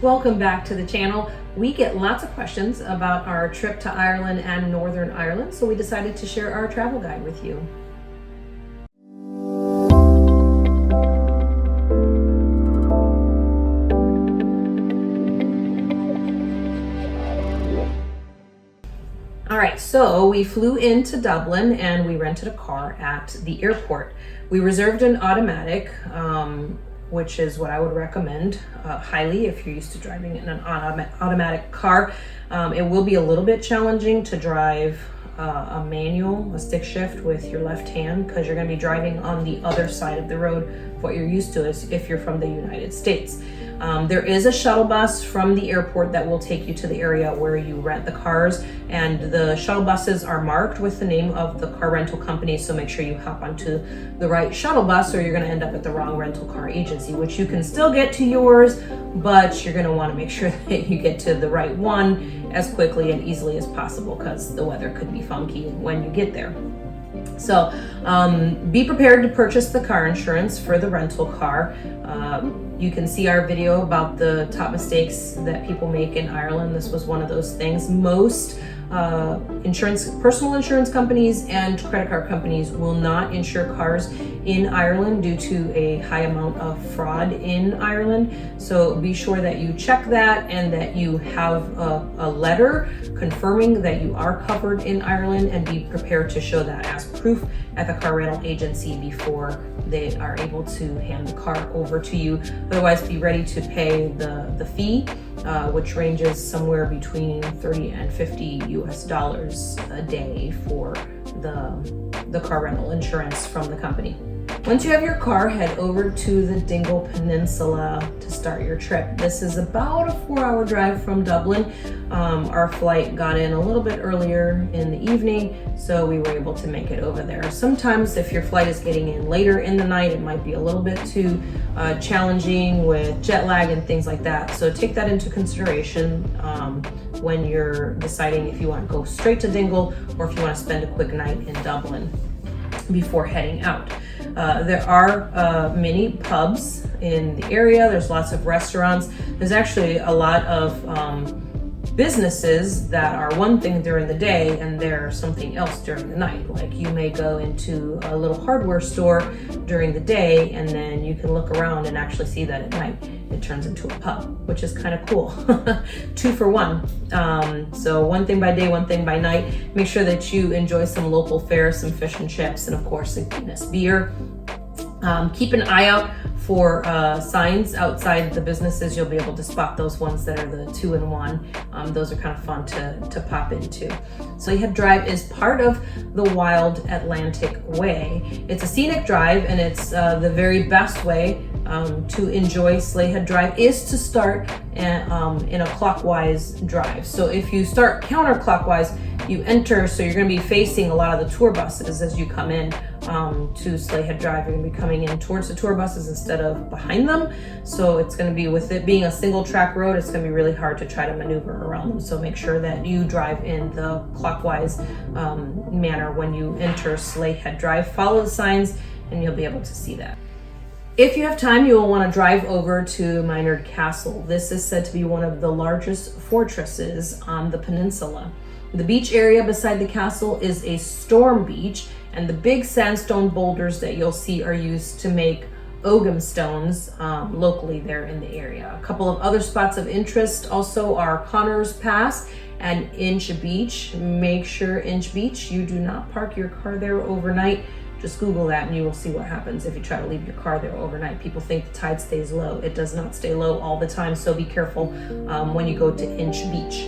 Welcome back to the channel. We get lots of questions about our trip to Ireland and Northern Ireland, so we decided to share our travel guide with you. All right, so we flew into Dublin and we rented a car at the airport. We reserved an automatic, which is what I would recommend highly if you're used to driving in an automatic car. It will be a little bit challenging to drive a manual, a stick shift with your left hand, because you're going to be driving on the other side of the road. What you're used to is if you're from the United States. There is a shuttle bus from the airport that will take you to the area where you rent the cars, and the shuttle buses are marked with the name of the car rental company, so make sure you hop onto the right shuttle bus or you're going to end up at the wrong rental car agency, which you can still get to yours, but you're going to want to make sure that you get to the right one as quickly and easily as possible, because the weather could be funky when you get there. So be prepared to purchase the car insurance for the rental car. You can see our video about the top mistakes that people make in Ireland. This was one of those things. Most personal insurance companies and credit card companies will not insure cars in Ireland due to a high amount of fraud in Ireland. So be sure that you check that and that you have a letter confirming that you are covered in Ireland, and be prepared to show that as proof at the car rental agency before they are able to hand the car over to you. Otherwise, be ready to pay the fee, which ranges somewhere between 30 and 50 US dollars a day for the car rental insurance from the company. Once you have your car, head over to the Dingle Peninsula to start your trip. This is about a 4-hour drive from Dublin. Our flight got in a little bit earlier in the evening, so we were able to make it over there. Sometimes if your flight is getting in later in the night, it might be a little bit too challenging with jet lag and things like that. So take that into consideration when you're deciding if you want to go straight to Dingle or if you want to spend a quick night in Dublin before heading out. There are many pubs in the area. There's lots of restaurants. There's actually a lot of businesses that are one thing during the day and they're something else during the night. Like you may go into a little hardware store during the day and then you can look around and actually see that at night it turns into a pub, which is kind of cool. 2 for 1. So one thing by day, one thing by night. Make sure that you enjoy some local fare, some fish and chips, and of course a Guinness beer. Keep an eye out for signs outside the businesses. You'll be able to spot those ones that are the 2-in-1. Those are kind of fun to pop into. Slayhead Drive is part of the Wild Atlantic Way. It's a scenic drive, and it's the very best way to enjoy Slayhead Drive is to start in a clockwise drive. So if you start counterclockwise, you enter, so you're going to be facing a lot of the tour buses as you come in to Slayhead Drive. You're going to be coming in towards the tour buses instead of behind them. So it's going to be, with it being a single track road, it's going to be really hard to try to maneuver around them. So make sure that you drive in the clockwise manner when you enter Slayhead Drive. Follow the signs and you'll be able to see that. If you have time, you will want to drive over to Maynard Castle. This is said to be one of the largest fortresses on the peninsula. The beach area beside the castle is a storm beach, and the big sandstone boulders that you'll see are used to make Ogham stones locally there in the area. A couple of other spots of interest also are Connors Pass and Inch Beach. Make sure Inch Beach, you do not park your car there overnight. Just Google that and you will see what happens if you try to leave your car there overnight. People think the tide stays low. It does not stay low all the time, so be careful when you go to Inch Beach.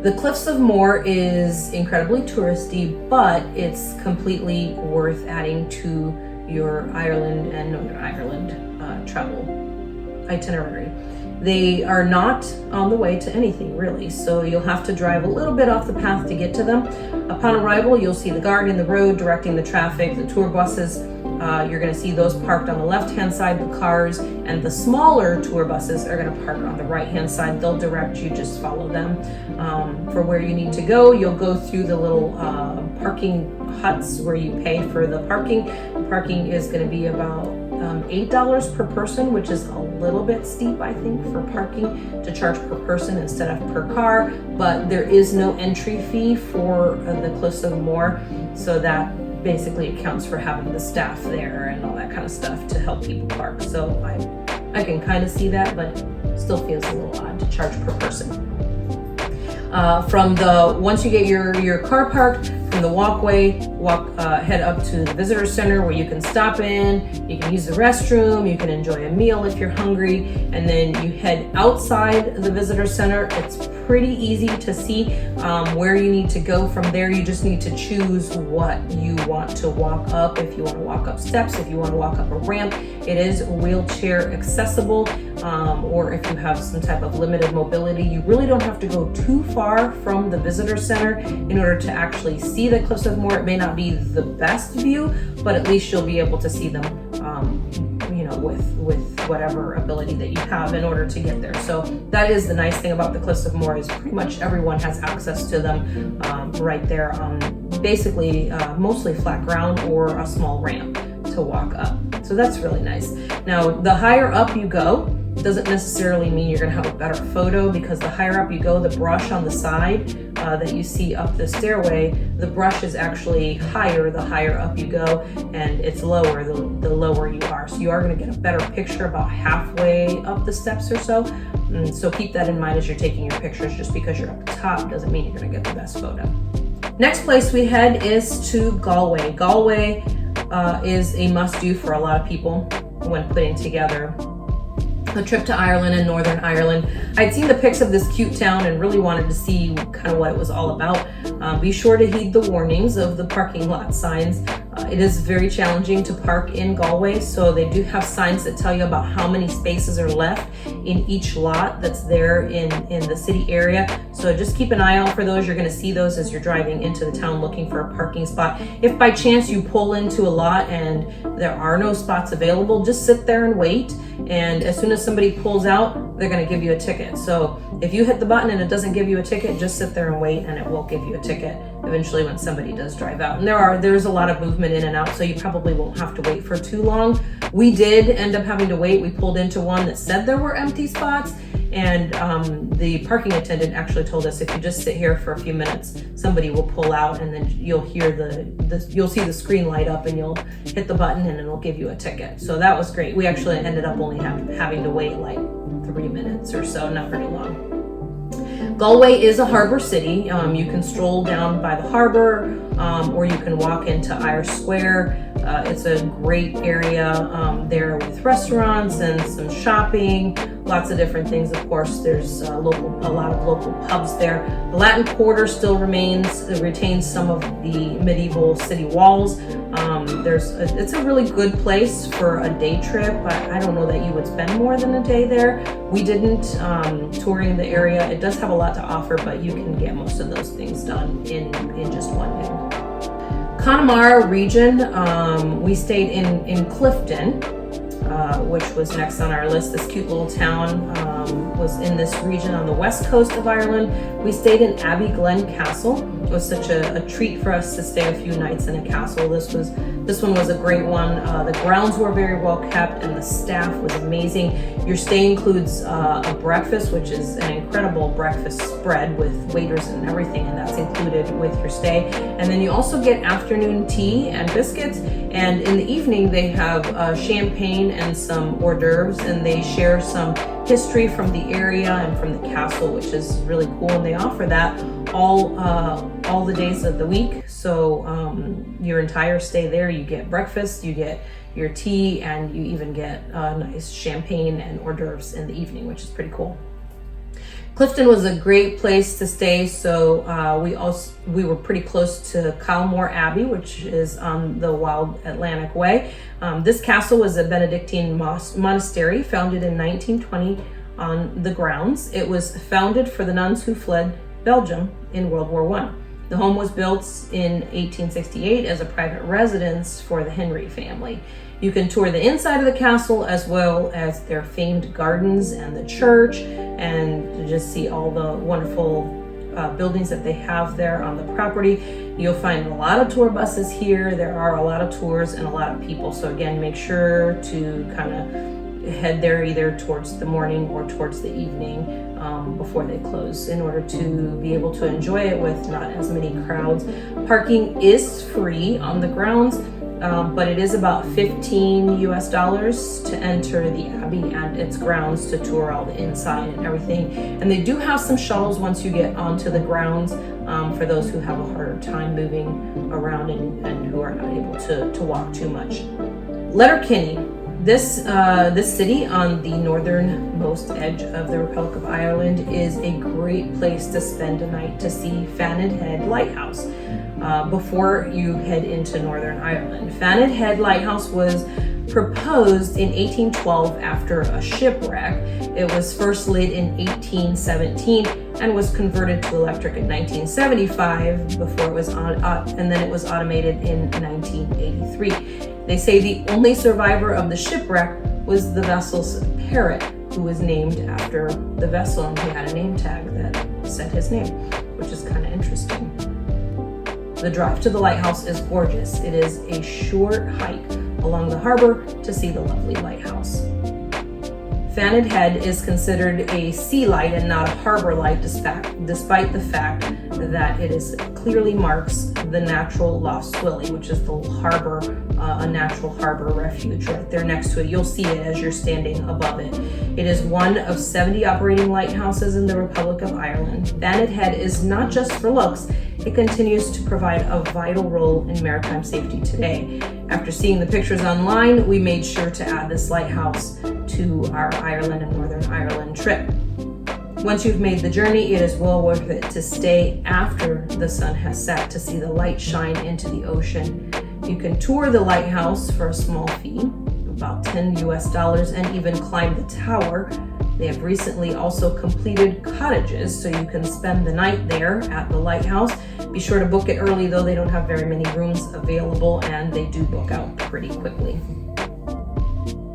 The Cliffs of Moher is incredibly touristy, but it's completely worth adding to your Ireland and Northern Ireland travel itinerary. They are not on the way to anything really, so you'll have to drive a little bit off the path to get to them. Upon arrival, you'll see the guard in the road directing the traffic, the tour buses. You're going to see those parked on the left-hand side, the cars, and the smaller tour buses are going to park on the right-hand side. They'll direct you, just follow them for where you need to go. You'll go through the little parking huts where you pay for the parking. The parking is going to be about $8 per person, which is a little bit steep, I think, for parking, to charge per person instead of per car. But there is no entry fee for the Cliffs of Moher, so that basically accounts for having the staff there and all that kind of stuff to help people park. So I can kind of see that, but still feels a little odd to charge per person. Once you get your car parked, from the walkway, head up to the visitor center where you can stop in, you can use the restroom, you can enjoy a meal if you're hungry, and then you head outside the visitor center. It's pretty easy to see where you need to go from there. You just need to choose what you want to walk up. If you want to walk up steps, if you want to walk up a ramp, it is wheelchair accessible, or if you have some type of limited mobility, you really don't have to go too far from the visitor center in order to actually see the Cliffs of Moher. It may not be the best view, but at least you'll be able to see them, with whatever ability that you have in order to get there. So that is the nice thing about the Cliffs of Moher, is pretty much everyone has access to them right there on basically mostly flat ground or a small ramp to walk up. So that's really nice. Now, the higher up you go, doesn't necessarily mean you're going to have a better photo, because the higher up you go, the brush on the side that you see up the stairway, the brush is actually higher the higher up you go, and it's lower the lower you are. So you are going to get a better picture about halfway up the steps or so. So keep that in mind as you're taking your pictures. Just because you're up top doesn't mean you're going to get the best photo. Next place we head is to Galway. Galway is a must-do for a lot of people when putting together a trip to Ireland and Northern Ireland. I'd seen the pics of this cute town and really wanted to see kind of what it was all about. Be sure to heed the warnings of the parking lot signs. It is very challenging to park in Galway, so they do have signs that tell you about how many spaces are left in each lot that's there in the city area. So just keep an eye out for those. You're going to see those as you're driving into the town looking for a parking spot. If by chance you pull into a lot and there are no spots available, just sit there and wait. And as soon as somebody pulls out, they're going to give you a ticket. So if you hit the button and it doesn't give you a ticket, just sit there and wait, and it will give you a ticket eventually when somebody does drive out. And there's a lot of movement in and out, so you probably won't have to wait for too long. We did end up having to wait. We pulled into one that said there were empty spots, and the parking attendant actually told us, if you just sit here for a few minutes, somebody will pull out, and then you'll hear you'll see the screen light up, and you'll hit the button and it'll give you a ticket. So that was great. We actually ended up only having to wait like 3 minutes or so, not very long. Galway is a harbor city. You can stroll down by the harbor, or you can walk into Irish Square. It's a great area there with restaurants and some shopping, lots of different things. Of course, there's a lot of local pubs there. The Latin Quarter still retains some of the medieval city walls. It's a really good place for a day trip. I don't know that you would spend more than a day there. We didn't, touring the area. It does have a lot to offer, but you can get most of those things done in just one day. Connemara region, we stayed in Clifton, which was next on our list. This cute little town was in this region on the west coast of Ireland. We stayed in Abbey Castle. It was such a treat for us to stay a few nights in a castle. This one was a great one. The grounds were very well kept, and the staff was amazing. Your stay includes a breakfast, which is an incredible breakfast spread with waiters and everything, and that's included with your stay. And then you also get afternoon tea and biscuits, and in the evening they have champagne and some hors d'oeuvres, and they share some history from the area and from the castle, which is really cool. And they offer that all the days of the week. So your entire stay there, you get breakfast, you get your tea, and you even get nice champagne and hors d'oeuvres in the evening, which is pretty cool. Clifton was a great place to stay. So we were pretty close to Kylemore Abbey, which is on the Wild Atlantic Way. This castle was a Benedictine monastery founded in 1920 on the grounds. It was founded for the nuns who fled Belgium in World War I. The home was built in 1868 as a private residence for the Henry family. You can tour the inside of the castle as well as their famed gardens and the church, and just see all the wonderful buildings that they have there on the property. You'll find a lot of tour buses here. There are a lot of tours and a lot of people. So again, make sure to kind of head there either towards the morning or towards the evening before they close in order to be able to enjoy it with not as many crowds. Parking is free on the grounds, but it is about $15 US to enter the Abbey and its grounds to tour all the inside and everything. And they do have some shuttles once you get onto the grounds for those who have a harder time moving around and who are not able to walk too much. Letterkenny. This city on the northernmost edge of the Republic of Ireland is a great place to spend a night to see Fanad Head Lighthouse before you head into Northern Ireland. Fanad Head Lighthouse was proposed in 1812 after a shipwreck. It was first lit in 1817 and was converted to electric in 1975 before it was and then it was automated in 1983. They say the only survivor of the shipwreck was the vessel's parrot, who was named after the vessel, and he had a name tag that said his name, which is kind of interesting. The drive to the lighthouse is gorgeous. It is a short hike along the harbor to see the lovely lighthouse. Fanad Head is considered a sea light and not a harbor light, despite the fact that it clearly marks the natural Lough Swilly, which is the harbor, a natural harbor refuge right there next to it. You'll see it as you're standing above it. It is one of 70 operating lighthouses in the Republic of Ireland. Fanad Head is not just for looks, it continues to provide a vital role in maritime safety today. After seeing the pictures online, we made sure to add this lighthouse to our Ireland and Northern Ireland trip. Once you've made the journey, it is well worth it to stay after the sun has set to see the light shine into the ocean. You can tour the lighthouse for a small fee, about $10 US, and even climb the tower. They have recently also completed cottages, so you can spend the night there at the lighthouse. Be sure to book it early, though they don't have very many rooms available, and they do book out pretty quickly.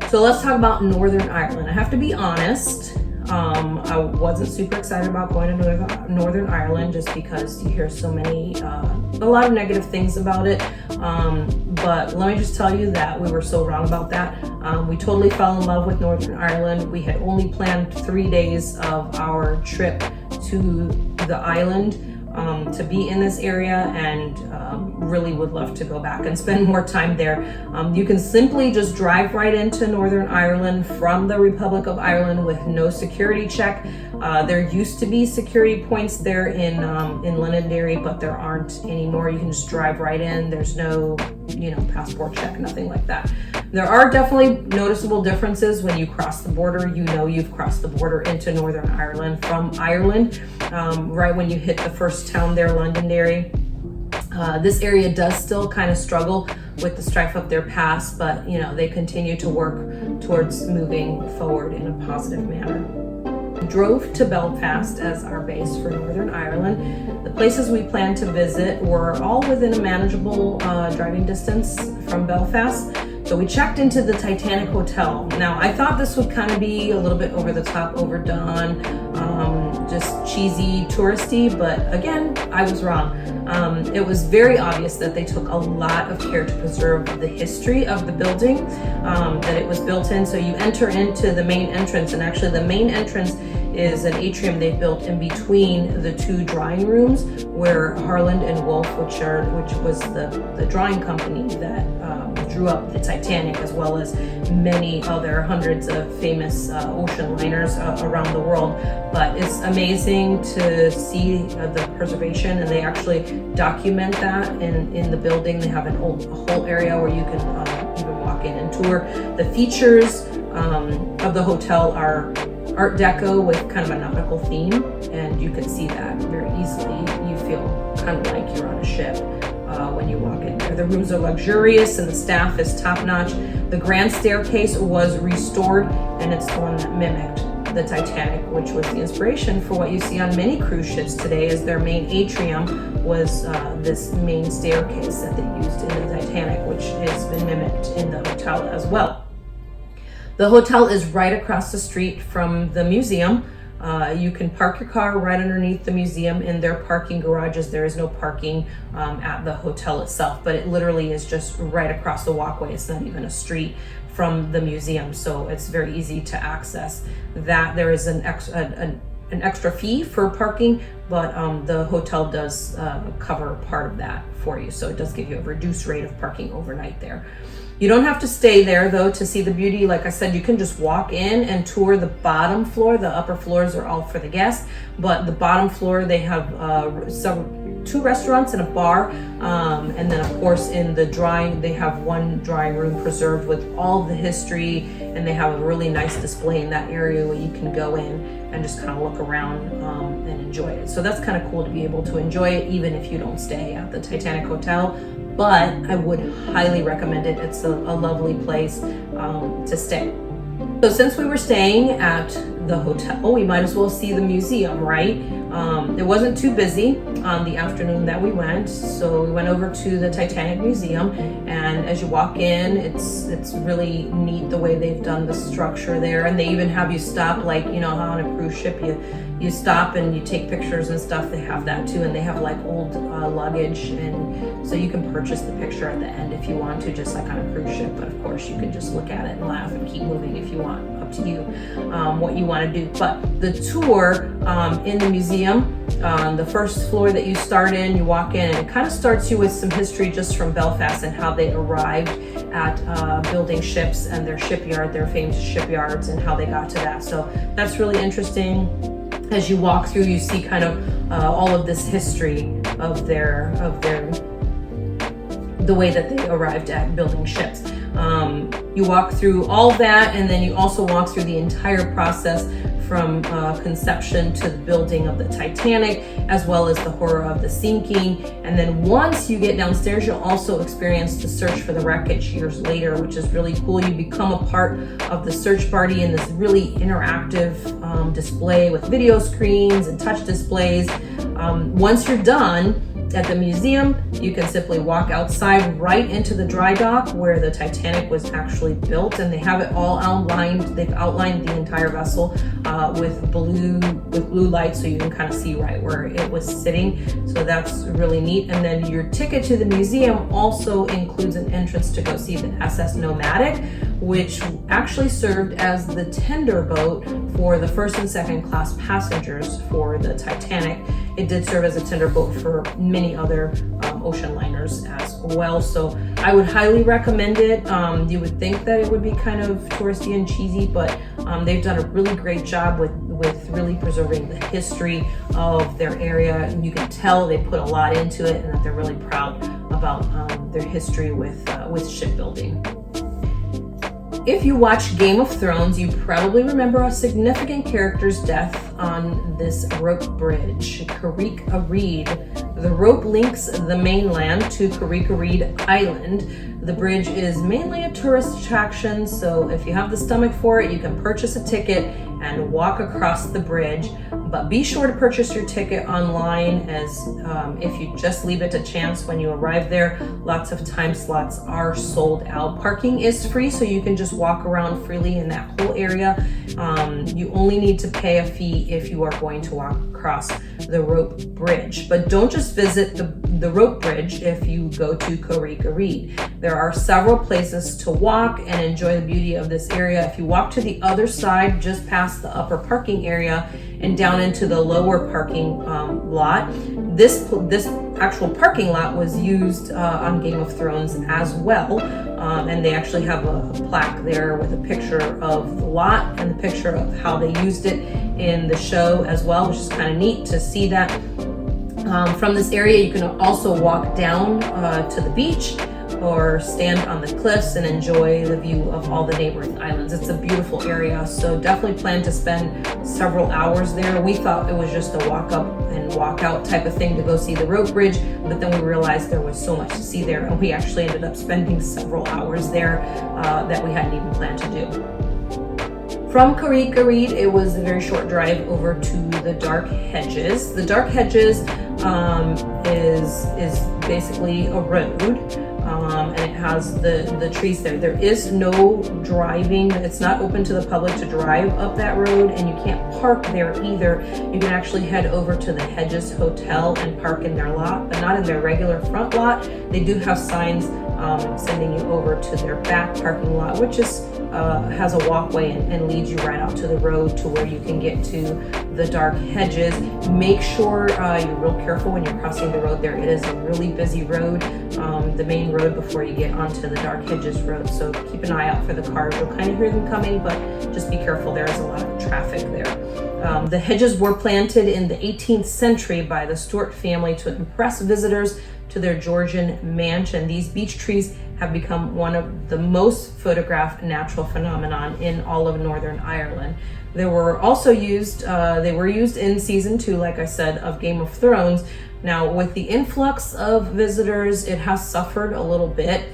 So let's talk about Northern Ireland. I have to be honest, I wasn't super excited about going to Northern Ireland just because you hear so many, a lot of negative things about it. But let me just tell you that we were so wrong about that. We totally fell in love with Northern Ireland. We had only planned 3 days of our trip to the island to be in this area, and really would love to go back and spend more time there. You can simply just drive right into Northern Ireland from the Republic of Ireland with no security check. There used to be security points there in Londonderry, but there aren't anymore. You can just drive right in. There's no, passport check, nothing like that. There are definitely noticeable differences when you cross the border. You know you've crossed the border into Northern Ireland from Ireland, right when you hit the first town there, Londonderry. This area does still kind of struggle with the Strife Up Their Pass, but they continue to work towards moving forward in a positive manner. We drove to Belfast as our base for Northern Ireland. The places we planned to visit were all within a manageable driving distance from Belfast. So we checked into the Titanic Hotel. Now, I thought this would kind of be a little bit over the top, overdone, just cheesy, touristy, but again, I was wrong. It was very obvious that they took a lot of care to preserve the history of the building that it was built in. So you enter into the main entrance, and actually the main entrance is an atrium they built in between the two drawing rooms where Harland and Wolff, which was the drawing company that drew up the Titanic, as well as many other hundreds of famous ocean liners around the world. But it's amazing to see the preservation, and they actually document that in the building. They have a whole area where you can even walk in and tour. The features of the hotel are Art Deco with kind of a nautical theme, and you can see that very easily. You feel kind of like you're on a ship when you walk in there. The rooms are luxurious and the staff is top-notch. The grand staircase was restored, and it's the one that mimicked the Titanic, which was the inspiration for what you see on many cruise ships today. Is their main atrium was this main staircase that they used in the Titanic, which has been mimicked in the hotel as well. The hotel is right across the street from the museum, You can park your car right underneath the museum in their parking garages. There is no parking at the hotel itself, but it literally is just right across the walkway. It's not even a street from the museum, so it's very easy to access. That there is an extra fee for parking, but the hotel does cover part of that for you, so it does give you a reduced rate of parking overnight there. You don't have to stay there though to see the beauty. Like I said, you can just walk in and tour the bottom floor. The upper floors are all for the guests, but the bottom floor, they have two restaurants and a bar, and then of course in the drawing, they have one drawing room preserved with all the history, and they have a really nice display in that area where you can go in and just kind of look around and enjoy it. So that's kind of cool to be able to enjoy it even if you don't stay at the Titanic Hotel, but I would highly recommend it. It's a lovely place to stay. So since we were staying at the hotel, we might as well see the museum, right? It wasn't too busy on the afternoon that we went, so we went over to the Titanic Museum, and as you walk in, it's really neat the way they've done the structure there, and they even have you stop, like, you know how on a cruise ship you stop and you take pictures and stuff. They have that too, and they have like old luggage, and so you can purchase the picture at the end if you want to, just like on a cruise ship, but of course you can just look at it and laugh and keep moving if you want. Up to you what you want to do. But the tour in the museum, the first floor that you start in, you walk in, and it kind of starts you with some history just from Belfast and how they arrived at building ships and their shipyard, their famous shipyards, and how they got to that. So that's really interesting. As you walk through, you see kind of all of this history of the way that they arrived at building ships. You walk through all that, and then you also walk through the entire process from conception to the building of the Titanic, as well as the horror of the sinking. And then once you get downstairs, you'll also experience the search for the wreckage years later, which is really cool. You become a part of the search party in this really interactive display with video screens and touch displays. Once you're done at the museum, you can simply walk outside right into the dry dock where the Titanic was actually built, and they have it all outlined. They've outlined the entire vessel with blue light, so you can kind of see right where it was sitting. So that's really neat. And then your ticket to the museum also includes an entrance to go see the SS Nomadic, which actually served as the tender boat for the first and second class passengers for the Titanic. It did serve as a tender boat for many other ocean liners as well. So I would highly recommend it. You would think that it would be kind of touristy and cheesy, but they've done a really great job with really preserving the history of their area. And you can tell they put a lot into it, and that they're really proud about their history with shipbuilding. If you watch Game of Thrones, you probably remember a significant character's death on this rope bridge, Carrick Reed. The rope links the mainland to Carrick Reed Island. The bridge is mainly a tourist attraction, so if you have the stomach for it, you can purchase a ticket and walk across the bridge. But be sure to purchase your ticket online, as if you just leave it to chance when you arrive there, lots of time slots are sold out. Parking is free, so you can just walk around freely in that whole area. You only need to pay a fee if you are going to walk across the rope bridge. But don't just visit the rope bridge if you go to Carrick Reed. There are several places to walk and enjoy the beauty of this area. If you walk to the other side, just past the upper parking area and down into the lower parking lot, this actual parking lot was used on Game of Thrones as well. And they actually have a plaque there with a picture of the lot and the picture of how they used it in the show as well, which is kind of neat to see that. From this area, you can also walk down to the beach or stand on the cliffs and enjoy the view of all the neighboring islands. It's a beautiful area, so definitely plan to spend several hours there. We thought it was just a walk up and walk out type of thing to go see the rope bridge, but then we realized there was so much to see there, and we actually ended up spending several hours there that we hadn't even planned to do. From Carrick Reed, it was a very short drive over to the Dark Hedges. The Dark Hedges is basically a road, and it has the trees there. There is no driving. It's not open to the public to drive up that road, and you can't park there either. You can actually head over to the Hedges Hotel and park in their lot, but not in their regular front lot. They do have signs sending you over to their back parking lot, which is has a walkway and leads you right out to the road to where you can get to the dark hedges. Make sure you're real careful when you're crossing the road there. It is a really busy road, the main road before you get onto the dark hedges road. So keep an eye out for the cars. You'll kind of hear them coming, but just be careful. There is a lot of traffic there. The hedges were planted in the 18th century by the Stuart family to impress visitors to their Georgian mansion. These beech trees have become one of the most photographed natural phenomenon in all of Northern Ireland. They were also used, in season 2, like I said, of Game of Thrones. Now, with the influx of visitors, it has suffered a little bit.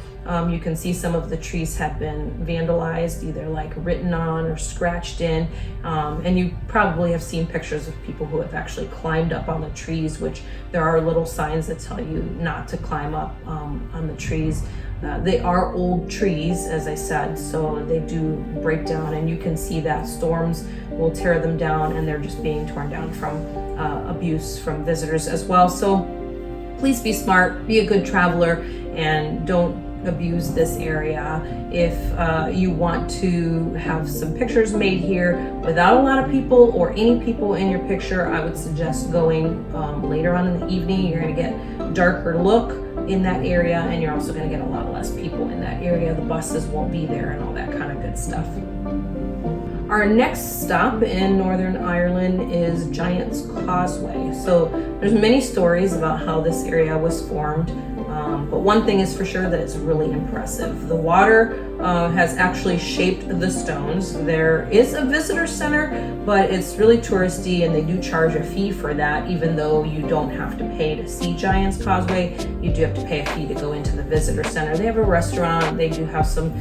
You can see some of the trees have been vandalized, either like written on or scratched in. And you probably have seen pictures of people who have actually climbed up on the trees, which there are little signs that tell you not to climb up on the trees. They are old trees, as I said, so they do break down, and you can see that storms will tear them down, and they're just being torn down from abuse from visitors as well. So please be smart, be a good traveler, and don't abuse this area. If you want to have some pictures made here without a lot of people or any people in your picture, I would suggest going later on in the evening. You're going to get darker look in that area, and you're also going to get a lot less people in that area. The buses won't be there and all that kind of good stuff. Our next stop in Northern Ireland is Giant's Causeway. So there's many stories about how this area was formed. But one thing is for sure, that it's really impressive. The water has actually shaped the stones. There is a visitor center, but it's really touristy, and they do charge a fee for that. Even though you don't have to pay to see Giant's Causeway, you do have to pay a fee to go into the visitor center. They have a restaurant. They do have some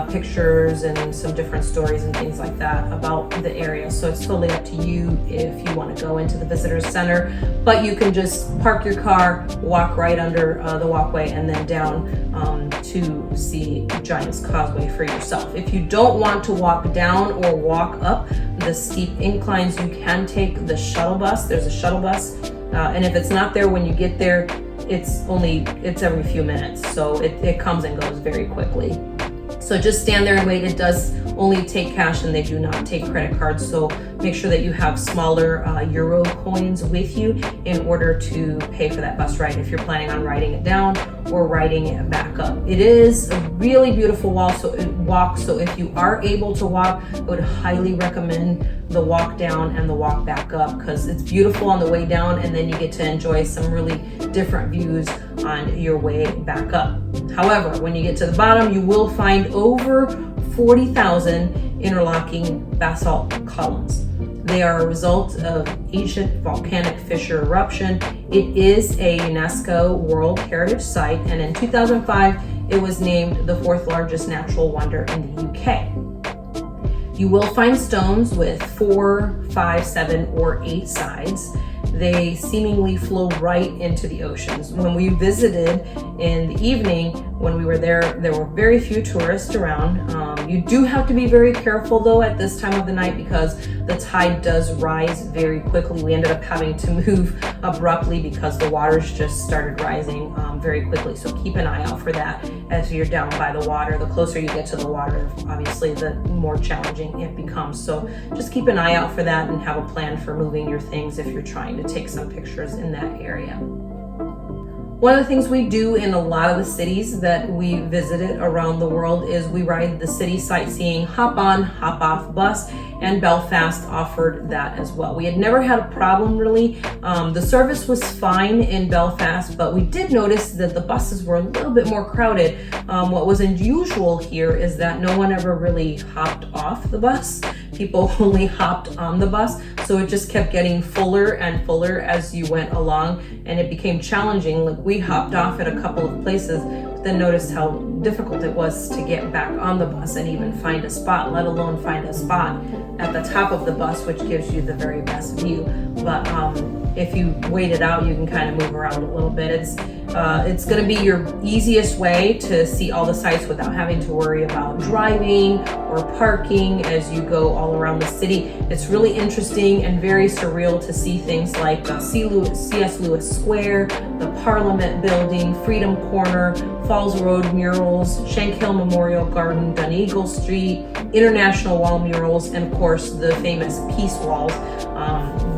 pictures and some different stories and things like that about the area. So it's totally up to you if you want to go into the visitor center, but you can just park your car, walk right under the walkway, and then down to see Giant's Causeway for yourself. If you don't want to walk down or walk up the steep inclines, you can take the shuttle bus. There's a shuttle bus, and if it's not there when you get there, it's every few minutes, so it comes and goes very quickly. So just stand there and wait. It does only take cash, and they do not take credit cards. So make sure that you have smaller euro coins with you in order to pay for that bus ride if you're planning on riding it down or riding it back up. It is a really beautiful walk. So if you are able to walk, I would highly recommend the walk down and the walk back up, because it's beautiful on the way down, and then you get to enjoy some really different views on your way back up. However, when you get to the bottom, you will find over 40,000 interlocking basalt columns. They are a result of ancient volcanic fissure eruption. It is a UNESCO World Heritage Site, and in 2005, it was named the 4th largest natural wonder in the UK. You will find stones with 4, 5, 7, or 8 sides. They seemingly flow right into the oceans. When we visited in the evening, when we were there were very few tourists around. You do have to be very careful though at this time of the night, because the tide does rise very quickly. We ended up having to move abruptly because the waters just started rising very quickly. So keep an eye out for that as you're down by the water. The closer you get to the water, obviously the more challenging it becomes. So just keep an eye out for that and have a plan for moving your things if you're trying to take some pictures in that area. One of the things we do in a lot of the cities that we visited around the world is we ride the city sightseeing hop on, hop off bus, and Belfast offered that as well. We had never had a problem really. The service was fine in Belfast, but we did notice that the buses were a little bit more crowded. What was unusual here is that no one ever really hopped off the bus. People only hopped on the bus, so it just kept getting fuller and fuller as you went along, and it became challenging. Like, we hopped off at a couple of places, but then noticed how difficult it was to get back on the bus and even find a spot, let alone find a spot at the top of the bus, which gives you the very best view. But if you wait it out, you can kind of move around a little bit. It's going to be your easiest way to see all the sites without having to worry about driving or parking as you go all around the city. It's really interesting and very surreal to see things like C.S. Lewis Square, the Parliament Building, Freedom Corner, Falls Road murals, Shankill Memorial Garden, Donegal Street, International Wall murals, and of course the famous Peace Walls.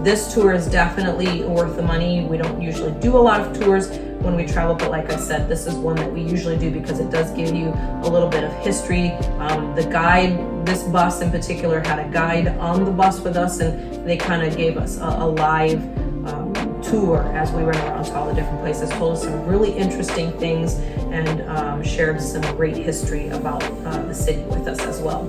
This tour is definitely worth the money. We don't usually do a lot of tours when we travel, but like I said, this is one that we usually do because it does give you a little bit of history. The guide, this bus in particular, had a guide on the bus with us, and they kind of gave us a live tour as we went around to all the different places, told us some really interesting things, and shared some great history about the city with us as well.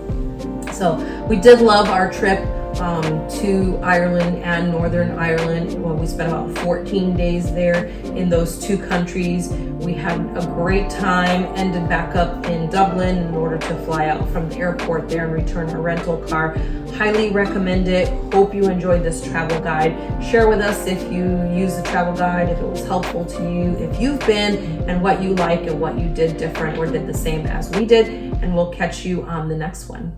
So we did love our trip to Ireland and Northern Ireland. Well, we spent about 14 days there in those two countries. We had a great time, ended back up in Dublin in order to fly out from the airport there and return our rental car. Highly recommend it. Hope you enjoyed this travel guide. Share with us if you use the travel guide, if it was helpful to you, if you've been, and what you like and what you did different or did the same as we did. And we'll catch you on the next one.